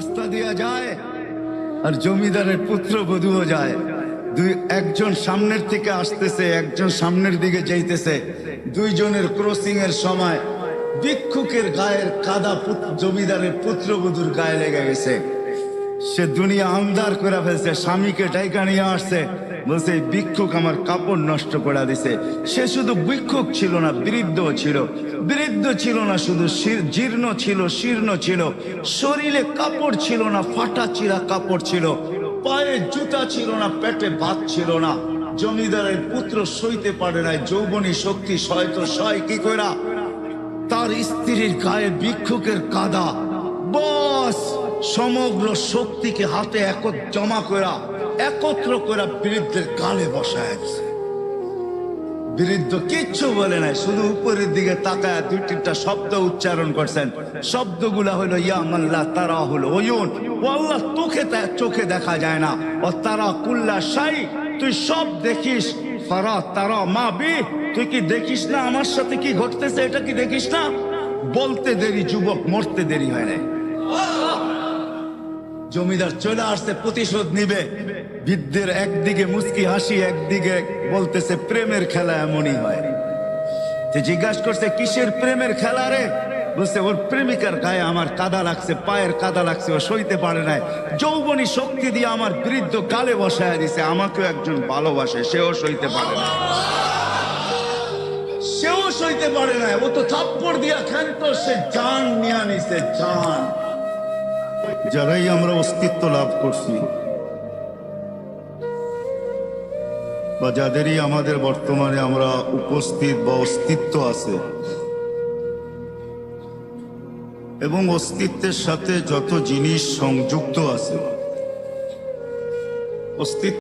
রাস্তা দিয়া যায় আর জমিদারের পুত্রবধূও যায়। একজন সামনের থেকে আসতেছে, একজন সামনের দিকে যাইতেছে। দুইজনের ক্রসিং এর সময় ভিক্ষুকের গায়ের কাদা জমিদারের পুত্রবধূর গায়ে লেগে গেছে। সে দুনিয়া আন্ধার করে ফেলছে, স্বামীকে ডাইকা নিয়ে আসছে, বলছে ভিক্ষুক আমার কাপড় নষ্ট করে দিছে। সে শুধু ভিক্ষুক ছিল না, বৃদ্ধ ছিল। বৃদ্ধ ছিল না শুধু, জীর্ণ ছিল, শীর্ণ ছিল, শরীরে কাপড় ছিল না, ফাটা চিরা কাপড় ছিল, পায়ে জুতা ছিল না, পেটে ভাত ছিল না। জমিদারের পুত্র সইতে পারে নাই, যৌবনী শক্তি সয় তো সয় কি কইরা তার স্ত্রীর গায়ে ভিক্ষুকের কাদা, বস সমগ্র শক্তিকে হাতে জমা করা একত্র করা বৃদ্ধের গালে বসায় দিছে। বৃদ্ধ কিচ্ছু বলে নাই, শুধু উপরের দিকে তাকায় দুই তিনটা শব্দ উচ্চারণ করছেন। শব্দগুলা হলো ইয়া মাল্লা তারা হলো ওয়ুন, ও আল্লাহ চোখে দেখা যায় না, ও তারা কুল্লা শাই তুই সব দেখিস, ফারা তারা মা বি তুই কি দেখিস না আমার সাথে কি ঘটতেছে, এটা কি দেখিস না? বলতে দেরি যুবক, মরতে দেরি হয় না। জমিদার চলে আসছে, প্রতিশোধ নিবে। বৃদ্ধের একদিকে মুস্কি হাসি, একদিকে বলতেছে প্রেমের খেলা এমনই হয়। জিজ্ঞাসা করছে কিসের প্রেমের খেলা রে? বলছে ওর প্রেমিকার গায়ে আমার কাদা লাগছে, পায়ের কাদা লাগছে, ও সইতে পারে নাই, যৌবনী শক্তি দিয়ে আমার বৃদ্ধ গালে বসায় দিছে। আমাকেও একজন ভালোবাসে, সেও সইতে পারে না, সেও সইতে পারে না। ও তো থাপ্পড় দিয়া ক্ষান্ত, সে জান নিয়ে নিছে, জান। যারাই আমরা অস্তিত্ব লাভ করছি বা যাদেরই আমাদের বর্তমানে আমরা উপস্থিত বা অস্তিত্ব আছে, এবং অস্তিত্বের সাথে যত জিনিস সংযুক্ত আছে, অস্তিত্ব